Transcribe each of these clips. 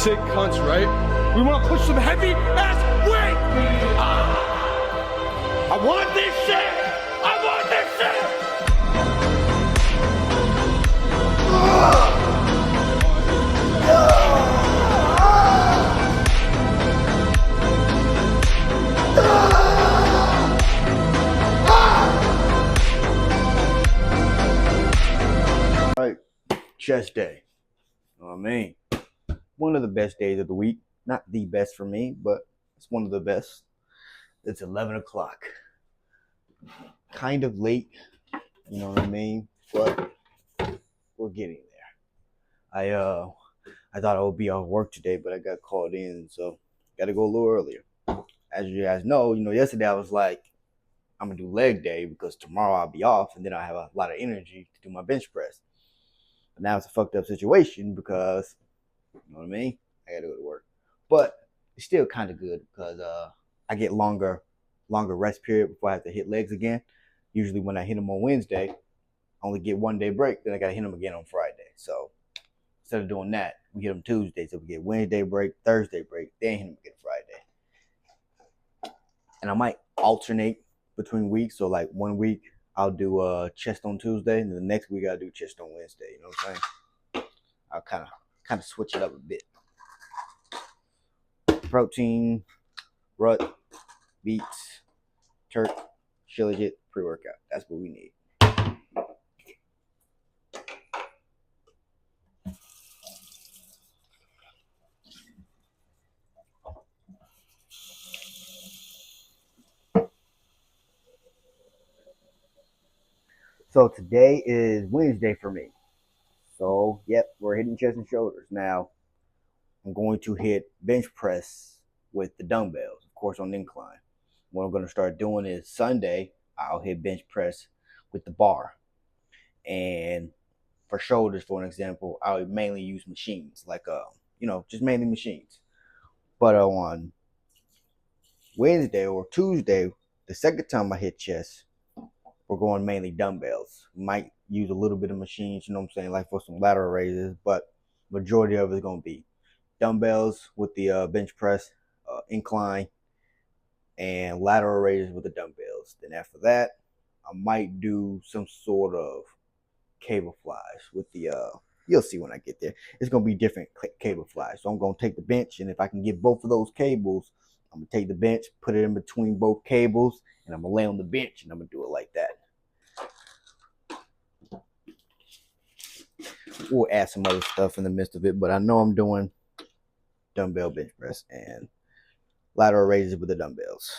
sick cunts, right? We want to push some heavy ass weight. I want this shit. I want this shit. Right, chest day. You know what I mean? One of the best days of the week. Not the best for me, but it's one of the best. It's 11 o'clock. Kind of late, you know what I mean? But we're getting there. I thought I would be off work today, but I got called in, so got to go a little earlier. As you guys know, yesterday I was like, I'm gonna do leg day because tomorrow I'll be off, and then I have a lot of energy to do my bench press. But now it's a fucked up situation because, you know what I mean? I gotta go to work. But it's still kind of good because I get longer rest period before I have to hit legs again. Usually when I hit them on Wednesday, I only get 1 day break, then I gotta hit them again on Friday. So instead of doing that, we hit them Tuesday, so we get Wednesday break, Thursday break, then hit them again Friday. And I might alternate between weeks. So like 1 week I'll do chest on Tuesday, and then the next week I'll do chest on Wednesday. You know what I'm saying? I'll kind of switch it up a bit. Protein, rut, beets, turk, shilajit, pre-workout. That's what we need. So today is Wednesday for me. So, yep, we're hitting chest and shoulders. Now, I'm going to hit bench press with the dumbbells, of course, on incline. What I'm going to start doing is Sunday, I'll hit bench press with the bar. And for shoulders, for an example, I would mainly use machines, like, just mainly machines. But on Wednesday or Tuesday, the second time I hit chest, we're going mainly dumbbells. Might use a little bit of machines, you know what I'm saying, like for some lateral raises, but majority of it is going to be dumbbells with the bench press, incline, and lateral raises with the dumbbells. Then after that, I might do some sort of cable flies with the, you'll see when I get there. It's going to be different cable flies. So I'm going to take the bench, and if I can get both of those cables, I'm going to take the bench, put it in between both cables, and I'm going to lay on the bench, and I'm going to do it like that. We'll add some other stuff in the midst of it, but I know I'm doing dumbbell bench press and lateral raises with the dumbbells.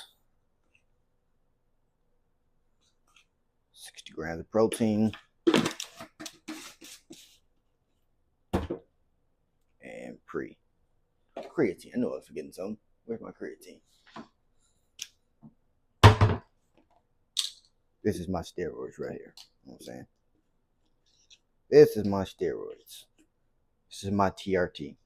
60 grams of protein. And creatine. I know I was forgetting something. Where's my creatine? This is my steroids right here. You know what I'm saying? This is my steroids. This is my TRT.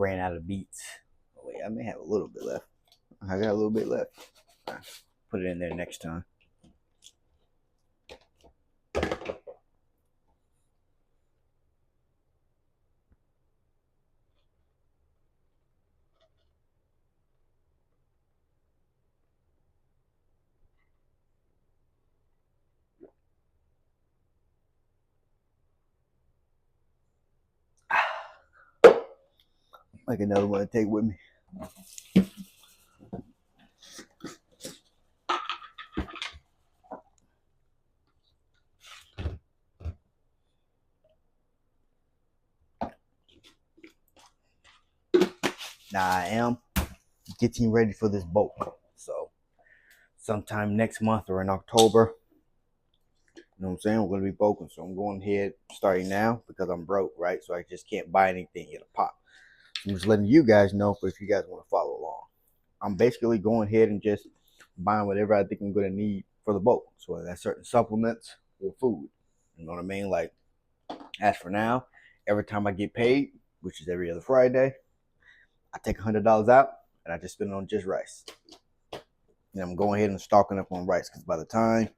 Ran out of beets. Oh wait, I may have a little bit left. I got a little bit left. Put it in there next time. Like another one to take with me. Now I am getting ready for this bulk. So sometime next month or in October, You know what I'm saying? We're gonna be bulking, so I'm going ahead starting now because I'm broke, right? So I just can't buy anything at a pop. I'm just letting you guys know if you guys want to follow along. I'm basically going ahead and just buying whatever I think I'm gonna need for the bulk. So whether that's certain supplements or food. You know what I mean? Like, as for now, every time I get paid, which is every other Friday, I take $100 out and I just spend it on just rice. And I'm going ahead and stocking up on rice because by the time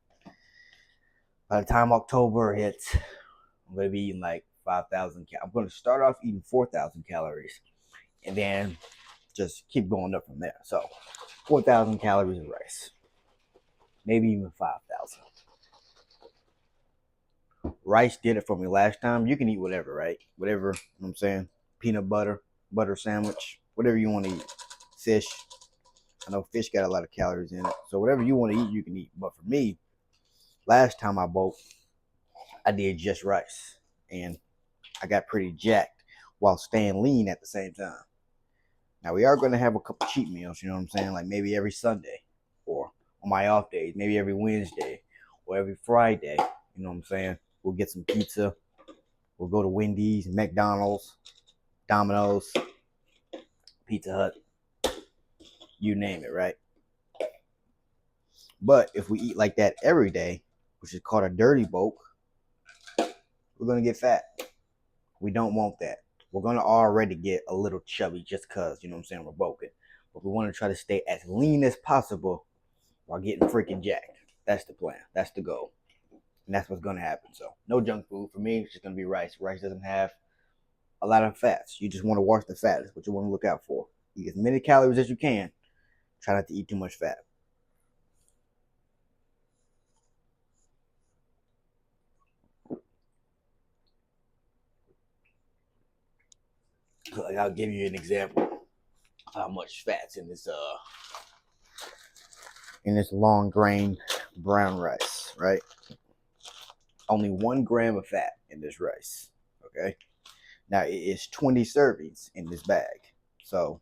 October hits, I'm gonna be eating like 5,000. I'm gonna start off eating 4,000 calories, and then just keep going up from there. So 4,000 calories of rice, maybe even 5,000. Rice did it for me last time. You can eat whatever, right? Whatever, you know what I'm saying? Peanut butter, butter sandwich, whatever you want to eat. Fish. I know fish got a lot of calories in it. So whatever you want to eat, you can eat. But for me, last time I bulked, I did just rice. And I got pretty jacked while staying lean at the same time. Now we are going to have a couple cheat meals, you know what I'm saying? Like maybe every Sunday or on my off days, maybe every Wednesday or every Friday, you know what I'm saying? We'll get some pizza. We'll go to Wendy's, McDonald's, Domino's, Pizza Hut, you name it, right? But if we eat like that every day, which is called a dirty bulk, we're going to get fat. We don't want that. We're going to already get a little chubby just because, you know what I'm saying, we're bulking. But we want to try to stay as lean as possible while getting freaking jacked. That's the plan. That's the goal. And that's what's going to happen. So no junk food. For me, it's just going to be rice. Rice doesn't have a lot of fats. You just want to watch the fat. That's what you want to look out for. Eat as many calories as you can. Try not to eat too much fat. Like I'll give you an example of how much fat's in this long grain brown rice, right? Only 1 gram of fat in this rice. Okay. Now it is 20 servings in this bag. So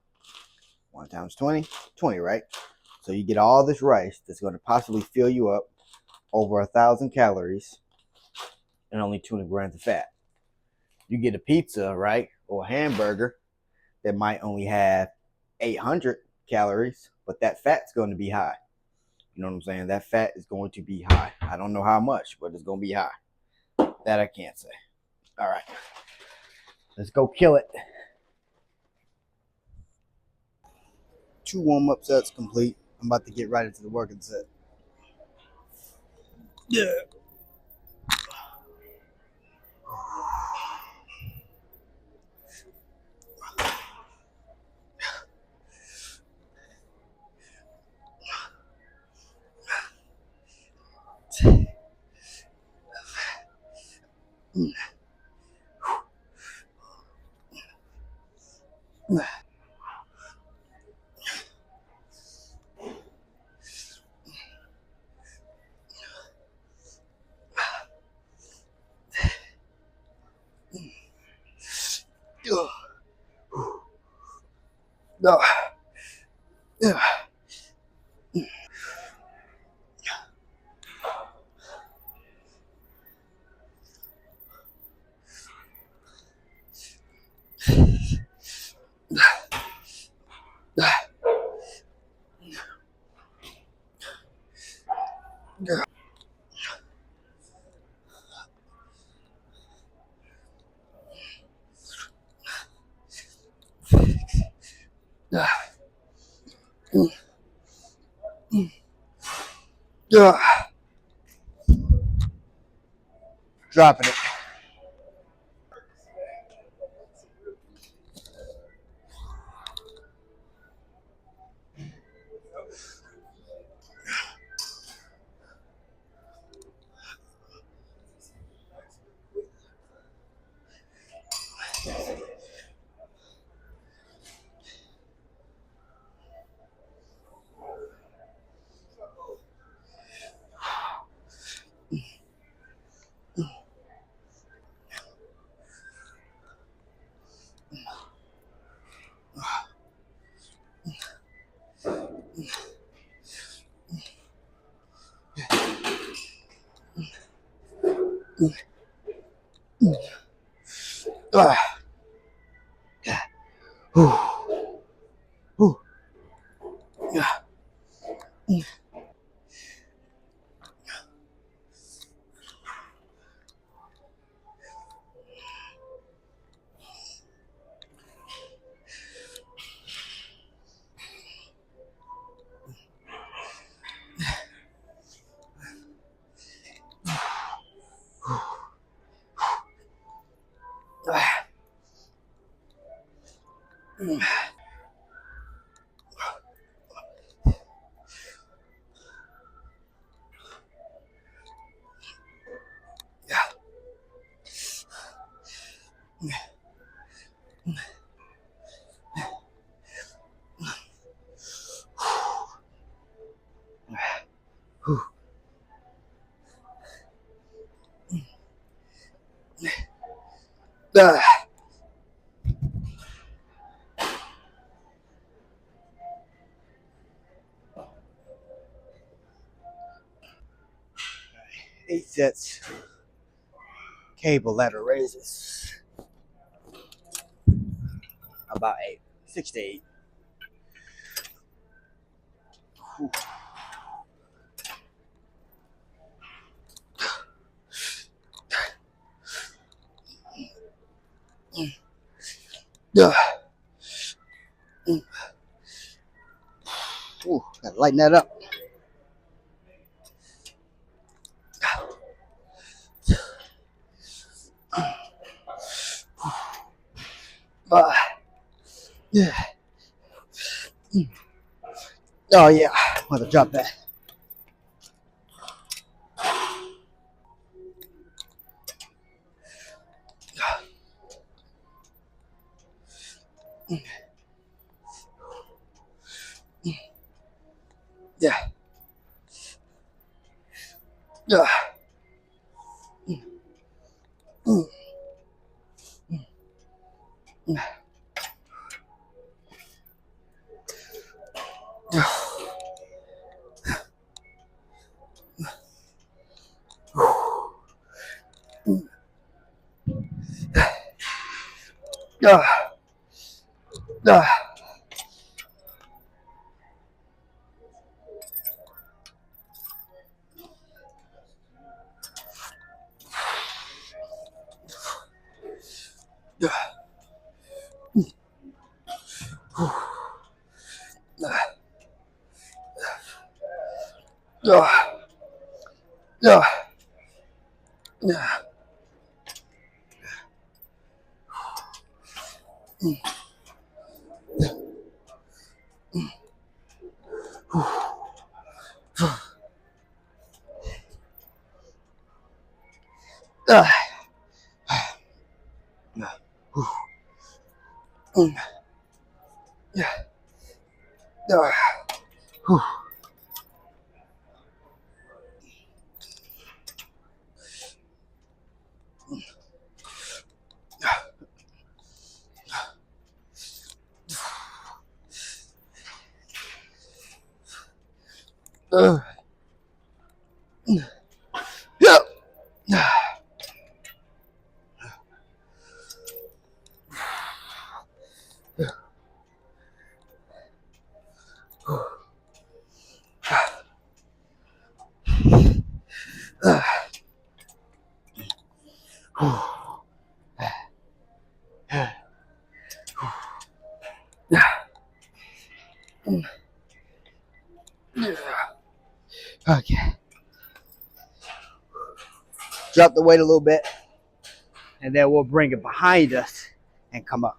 1 times 20, 20, right? So you get all this rice that's going to possibly fill you up over 1,000 calories and only 200 grams of fat. You get a pizza, right? Or a hamburger that might only have 800 calories, but that fat's going to be high. You know what I'm saying? That fat is going to be high. I don't know how much, but it's going to be high. That I can't say. All right. Let's go kill it. 2 warm-up sets complete. I'm about to get right into the working set. Yeah. Dropping it. 8 sets, cable ladder raises. About 8, 6 to 8. Whew. Ooh, gotta lighten that up. Yeah. Oh yeah, I'm gonna drop that. Yeah. Yeah. Okay. Drop the weight a little bit, and then we'll bring it behind us and come up.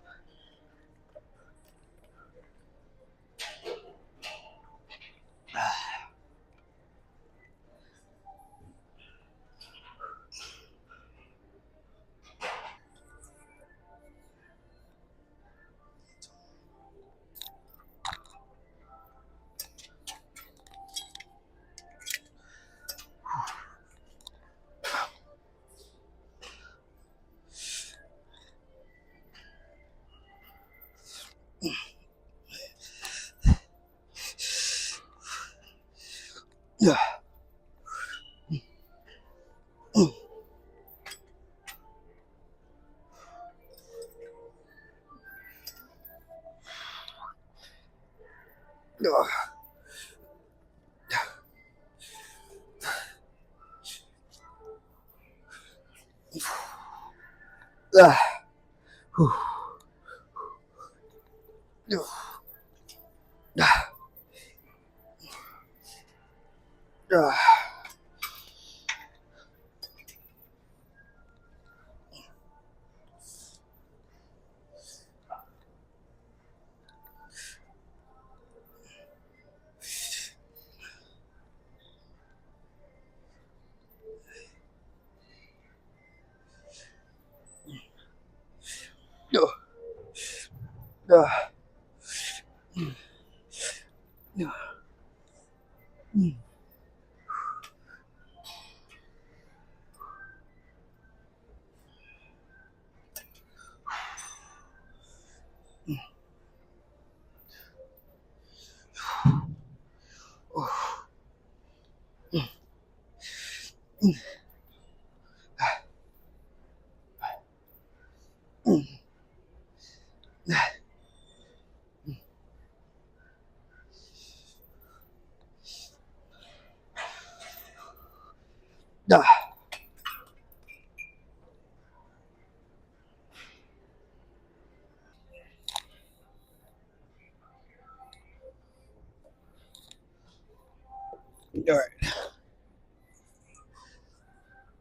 All right.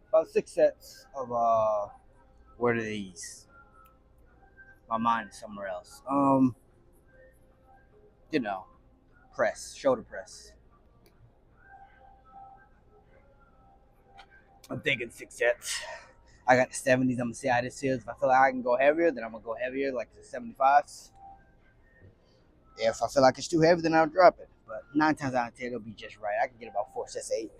About 6 sets of what are these? My mind is somewhere else. You know, press, shoulder press. I'm thinking 6 sets. I got the 70s. I'm gonna see how this is. If I feel like I can go heavier, then I'm gonna go heavier, like the 75s. If I feel like it's too heavy, then I'll drop it. But 9 times out of 10, it'll be just right. I can get about 4 sets of 8.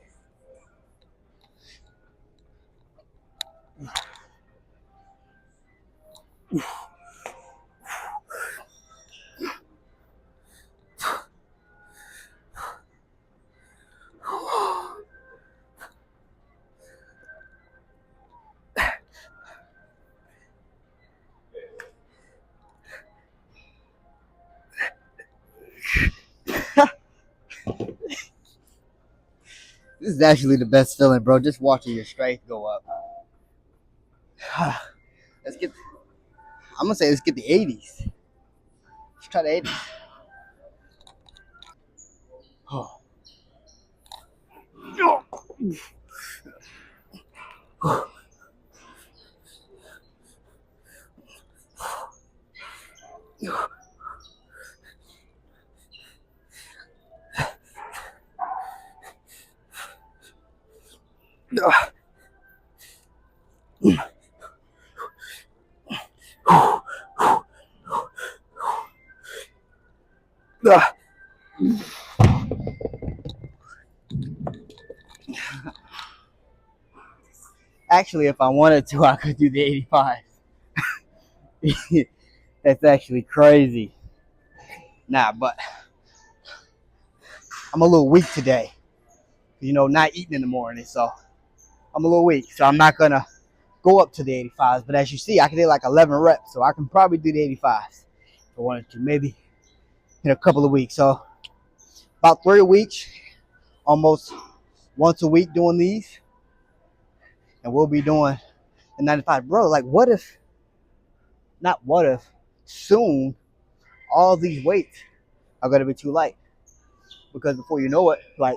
This is actually the best feeling, bro. Just watching your strength go up. Let's get. I'm gonna say let's get the 80s. Let's try the 80s. Oh. Actually, if I wanted to, I could do the 85. That's actually crazy. Nah, but I'm a little weak today. You know, not eating in the morning, so I'm a little weak. So I'm not gonna go up to the 85s. But as you see, I can do like 11 reps, so I can probably do the 85s if I wanted to, maybe in a couple of weeks. So about 3 weeks, almost once a week doing these, and we'll be doing the 95. Bro, like what if, not what if, soon all these weights are gonna be too light. Because before you know it, like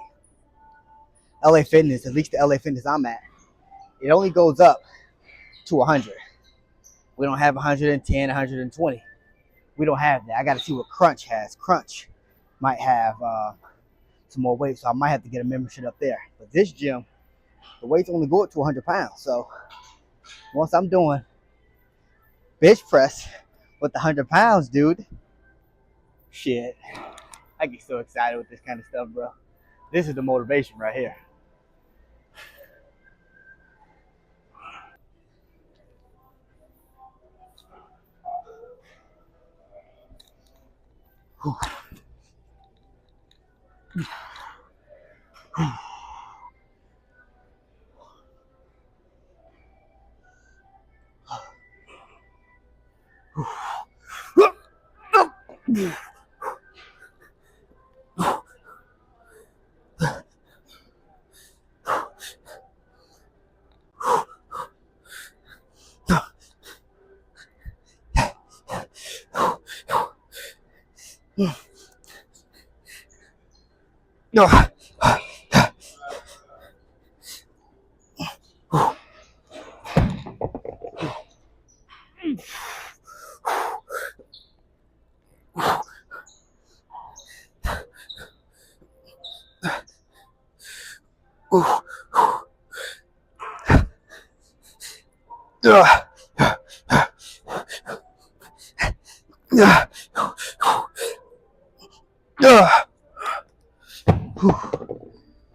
LA Fitness, at least the LA Fitness I'm at, it only goes up to 100. We don't have 110, 120. We don't have that. I got to see what Crunch has. Crunch might have some more weight, so I might have to get a membership up there. But this gym, the weights only go up to 100 pounds. So once I'm doing bench press with the 100 pounds, dude, shit, I get so excited with this kind of stuff, bro. This is the motivation right here. Whew. All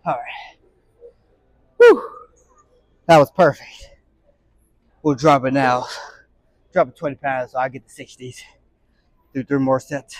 right. Whew. That was perfect. We'll drop it now. Drop it 20 pounds so I get the 60s. Do 3 more sets.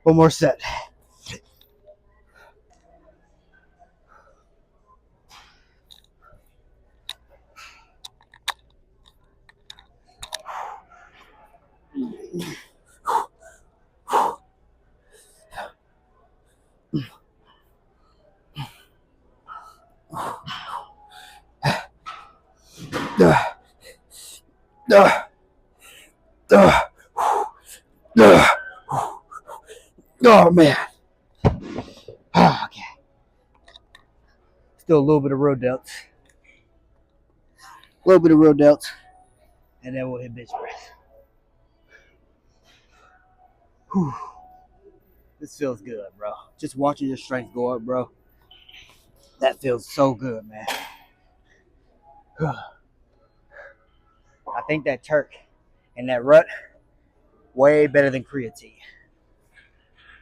One more set. Oh man. Okay. Still a little bit of road delts. A little bit of road delts. And then we'll hit bench press. Whew. This feels good, bro. Just watching your strength go up, bro. That feels so good, man. I think that Turk and that rut way better than creatine.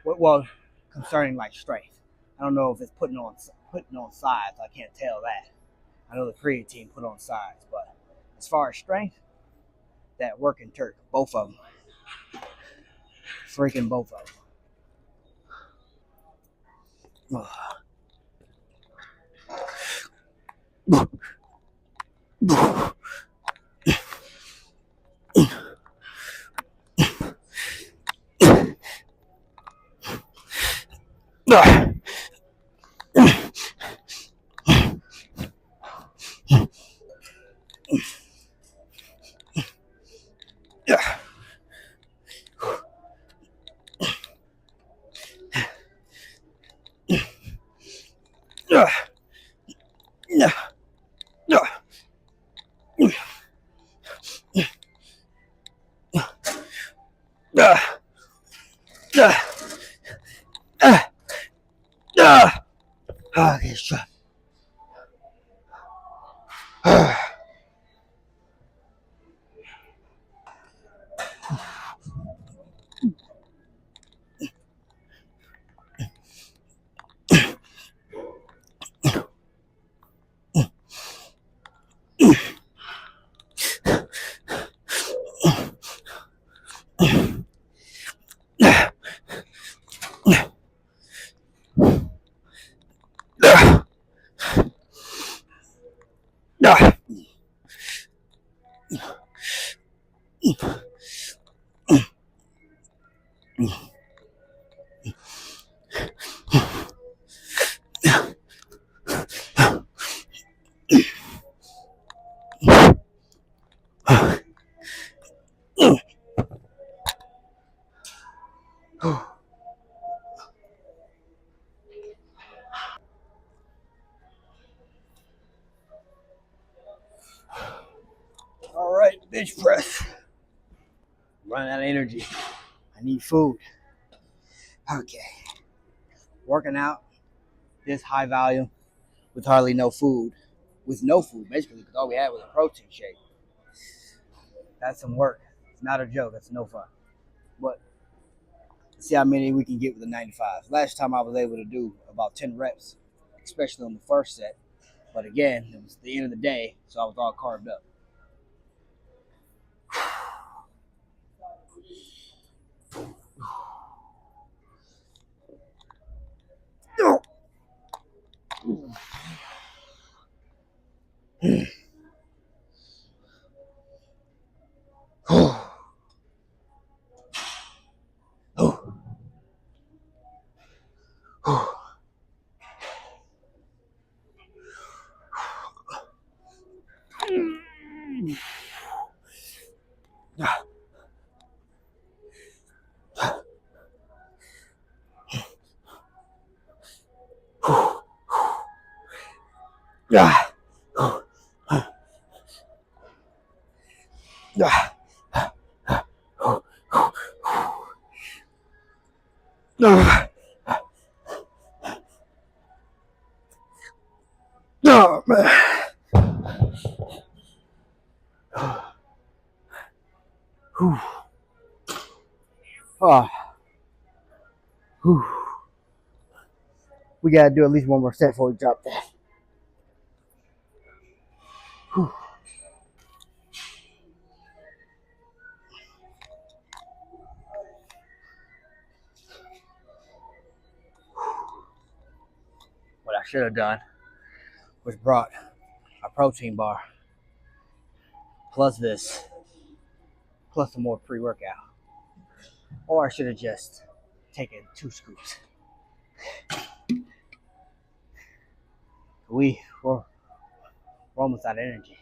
Well, concerning like strength, I don't know if it's putting on size. I can't tell that. I know the creatine put on size, but as far as strength, that working Turk, both of them, freaking both of them. Okay, shut. Bench press. Running out of energy. I need food. Okay. Working out this high volume with hardly no food. With no food, basically, because all we had was a protein shake. That's some work. It's not a joke. That's no fun. But see how many we can get with the 95. Last time I was able to do about 10 reps, especially on the first set. But again, it was the end of the day, so I was all carved up. Oh, man. Oh. We gotta do at least one more set before we drop that. What I should have done was brought a protein bar plus this, plus some more pre-workout. Or I should have just taken 2 scoops. We're almost out of energy.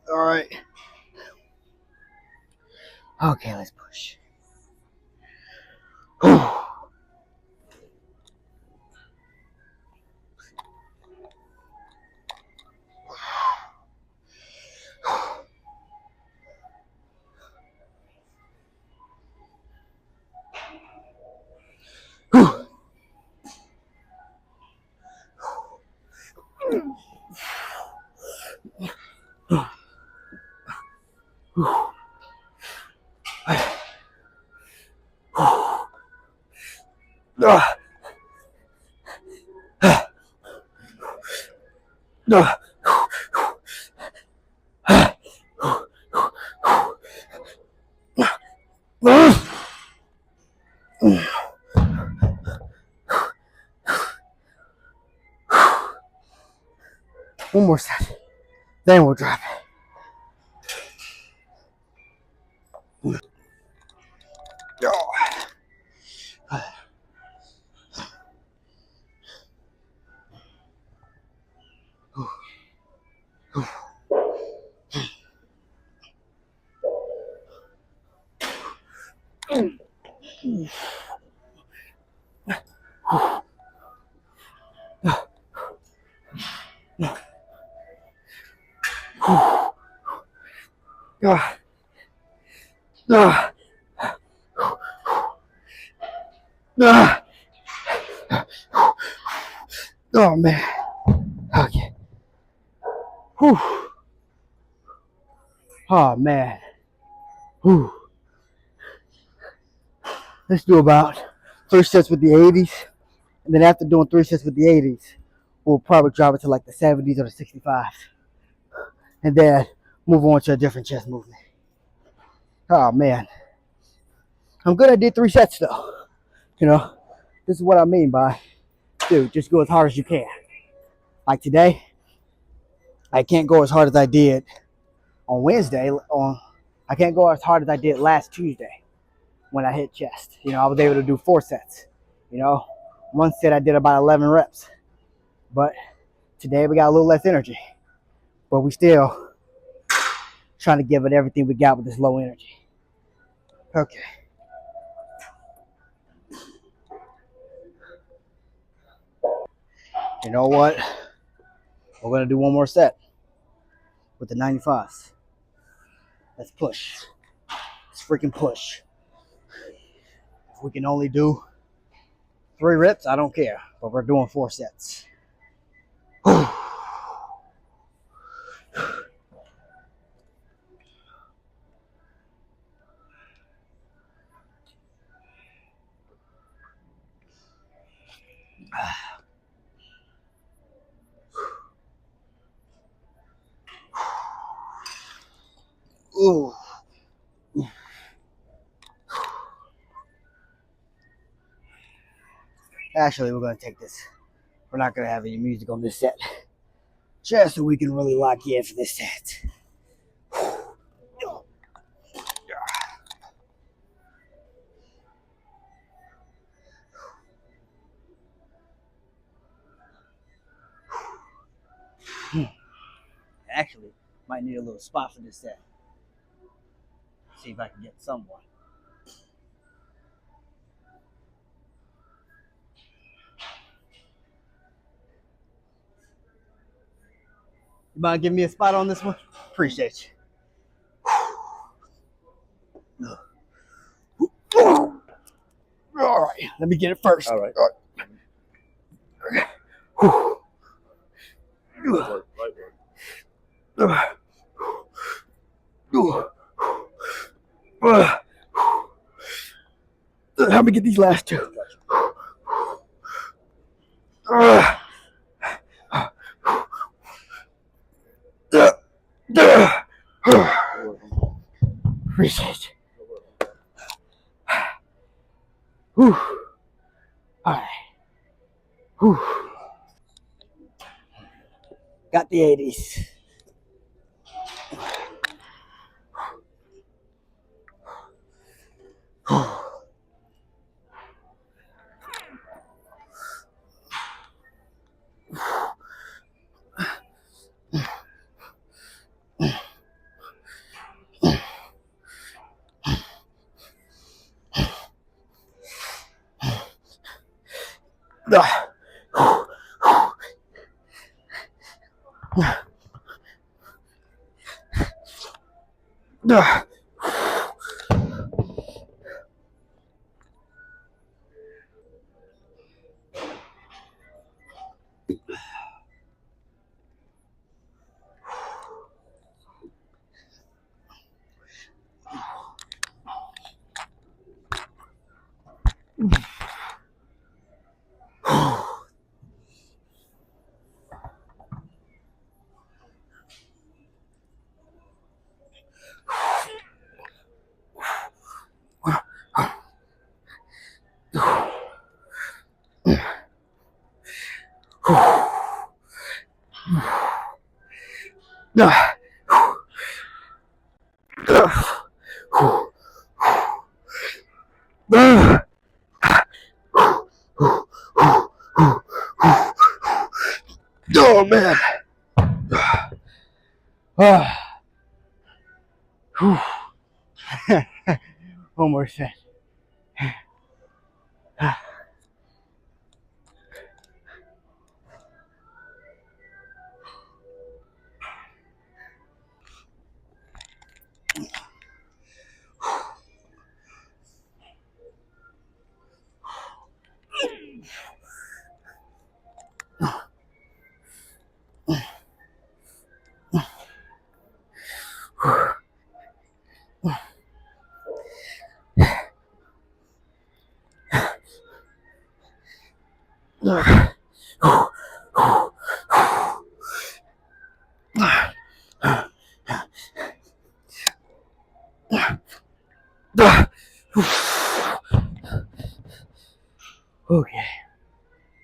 All right. Okay, let's push. One more set, then we'll drop it. Oh man. Okay. Whew. Oh man. Whew. Let's do about 3 sets with the 80s. And then after doing 3 sets with the 80s, we'll probably drop it to like the 70s or the 65s. And then move on to a different chest movement. Oh man. I'm good. I did 3 sets though. You know, this is what I mean by, dude, just go as hard as you can. Like today, I can't go as hard as I did on Wednesday. I I can't go as hard as I did last Tuesday when I hit chest. You know, I was able to do 4 sets. You know, one set I did about 11 reps. But today we got a little less energy. But we still trying to give it everything we got with this low energy. Okay. You know what? We're going to do one more set with the 95s. Let's push. Let's freaking push. If we can only do 3 reps, I don't care. But we're doing 4 sets. Ooh. Actually, we're going to take this. We're not going to have any music on this set. Just so we can really lock in for this set. Actually, might need a little spot for this set. See if I can get someone. You mind giving me a spot on this one? Appreciate you. All right, let me get it first. All right. Help me get these last 2. Appreciate you. Whew. All right. Whew. Got the 80s. Oh man. One more set. Okay,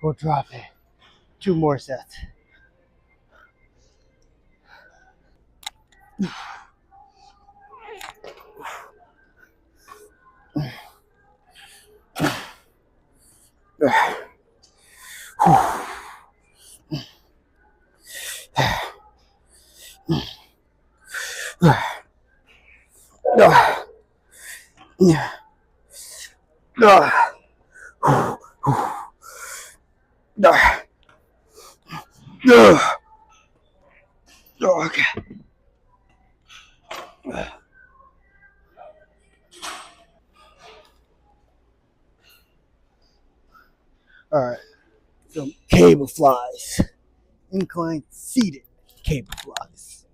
we'll drop it. 2 more sets. Okay. All right. Some cable flies. Incline seated cable flies.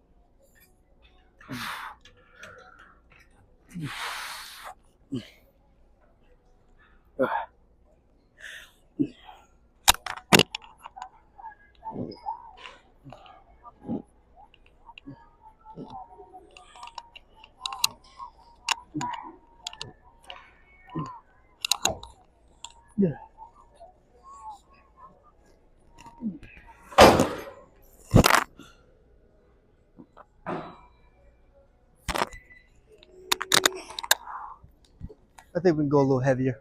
Yeah. I think we can go a little heavier.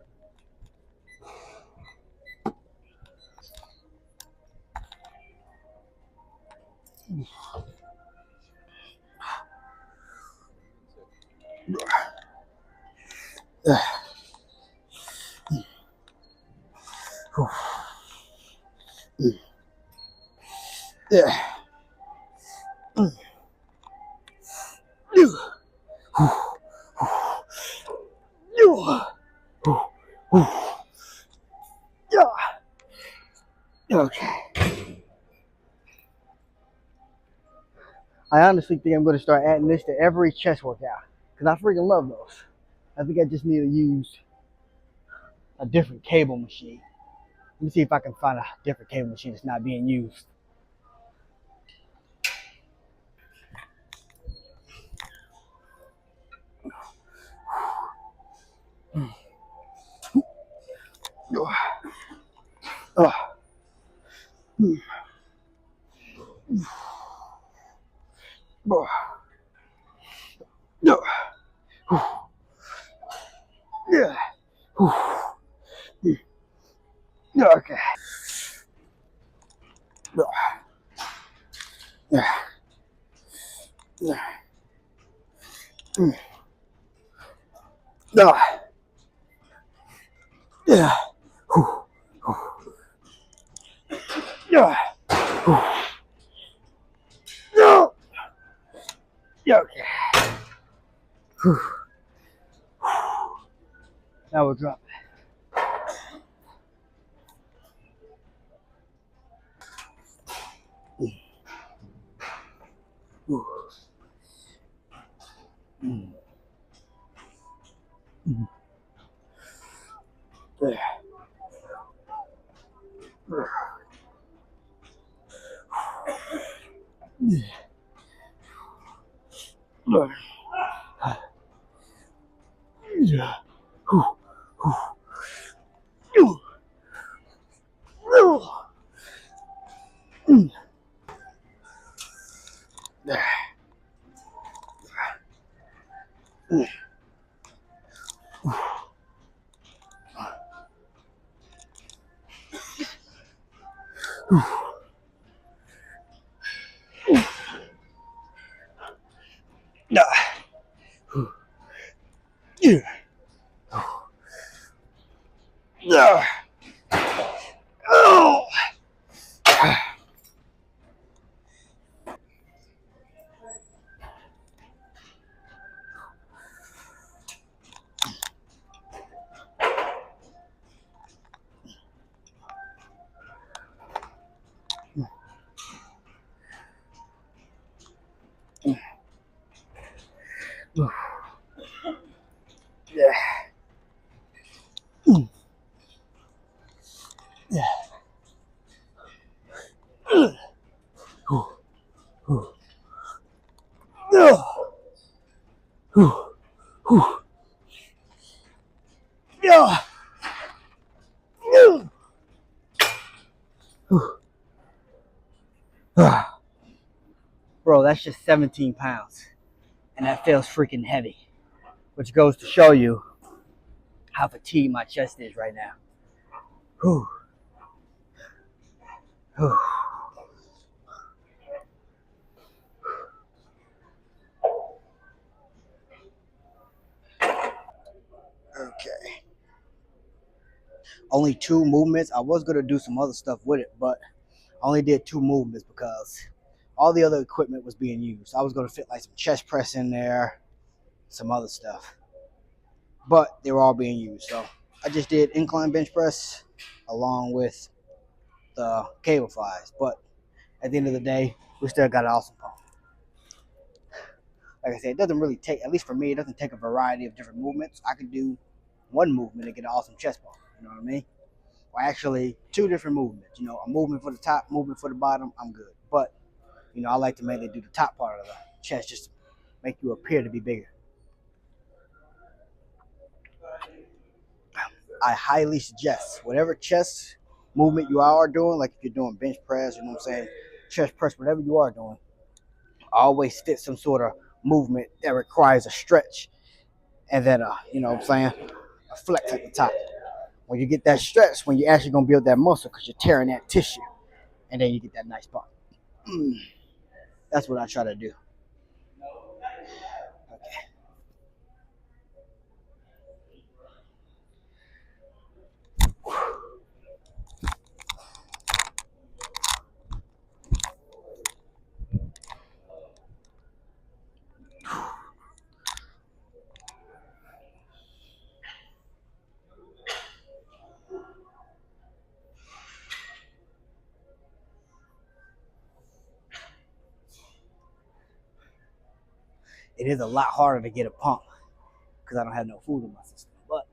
Yeah. Okay. I honestly think I'm going to start adding this to every chest workout because I freaking love those. I think I just need to use a different cable machine. Let me see if I can find a different cable machine that's not being used. Yeah. Okay. Yeah. Yeah. Okay. Now we'll drop it. Bro, that's just 17 pounds. And that feels freaking heavy. Which goes to show you how fatigued my chest is right now. Whew. Whew. only 2 movements. I was gonna do some other stuff with it, but I only did 2 movements because all the other equipment was being used. I was gonna fit like some chest press in there, some other stuff, but they were all being used. So I just did incline bench press along with the cable flies. But at the end of the day, we still got an awesome pump. Like I said, it doesn't really take, at least for me, it doesn't take a variety of different movements. I could do one movement and get an awesome chest pump. You know what I mean? Or actually 2 different movements. You know, a movement for the top, movement for the bottom, I'm good. But, you know, I like to mainly do the top part of the chest just to make you appear to be bigger. I highly suggest whatever chest movement you are doing, like if you're doing bench press, you know what I'm saying, chest press, whatever you are doing, always fit some sort of movement that requires a stretch and then you know what I'm saying, a flex at the top. When you get that stretch, when you're actually gonna build that muscle because you're tearing that tissue, and then you get that nice pump. That's what I try to do. Okay. It is a lot harder to get a pump because I don't have no food in my system. But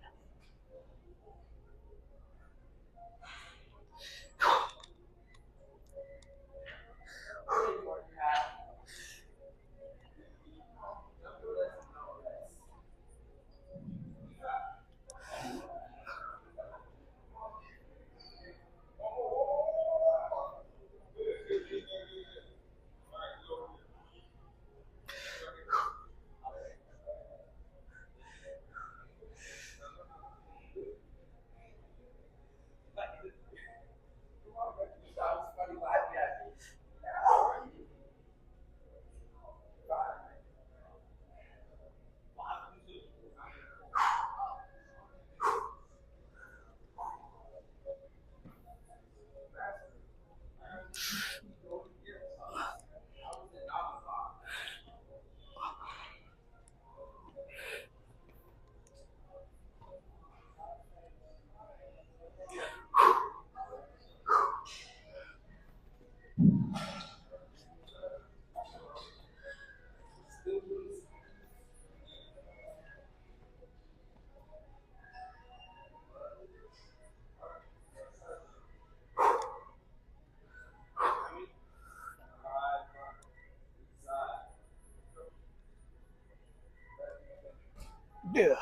yeah,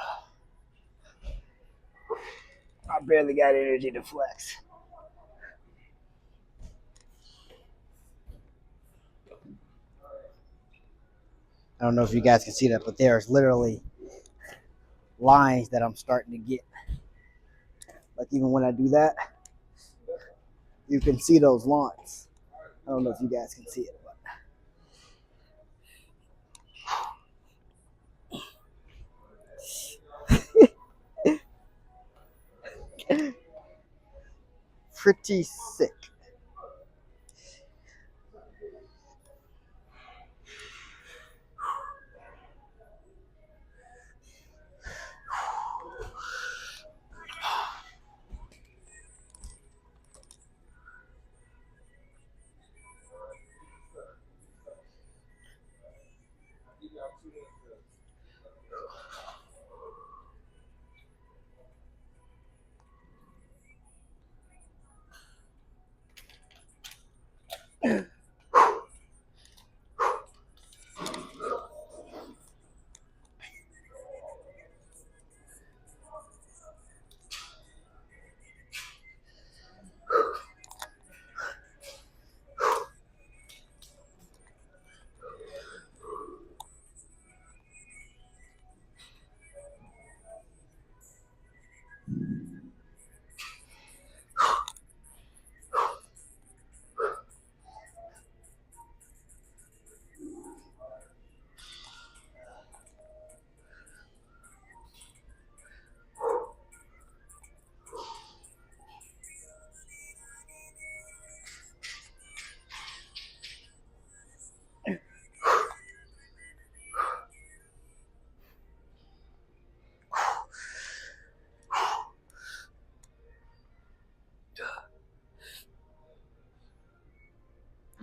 I barely got energy to flex. I don't know if you guys can see that, but there's literally lines that I'm starting to get. Like even when I do that, you can see those lines. I don't know if you guys can see it, but pretty sick.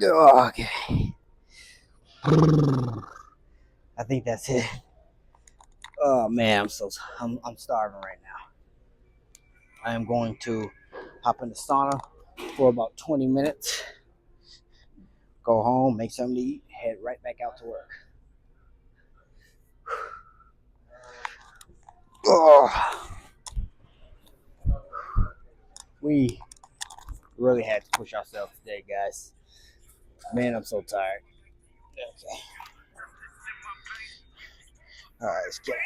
Oh, okay. I think that's it. Oh man, I'm starving right now. I am going to hop in the sauna for about 20 minutes. Go home, make something to eat, head right back out to work. Oh, we really had to push ourselves today, guys. Man, I'm so tired. Okay. All right, let's get it.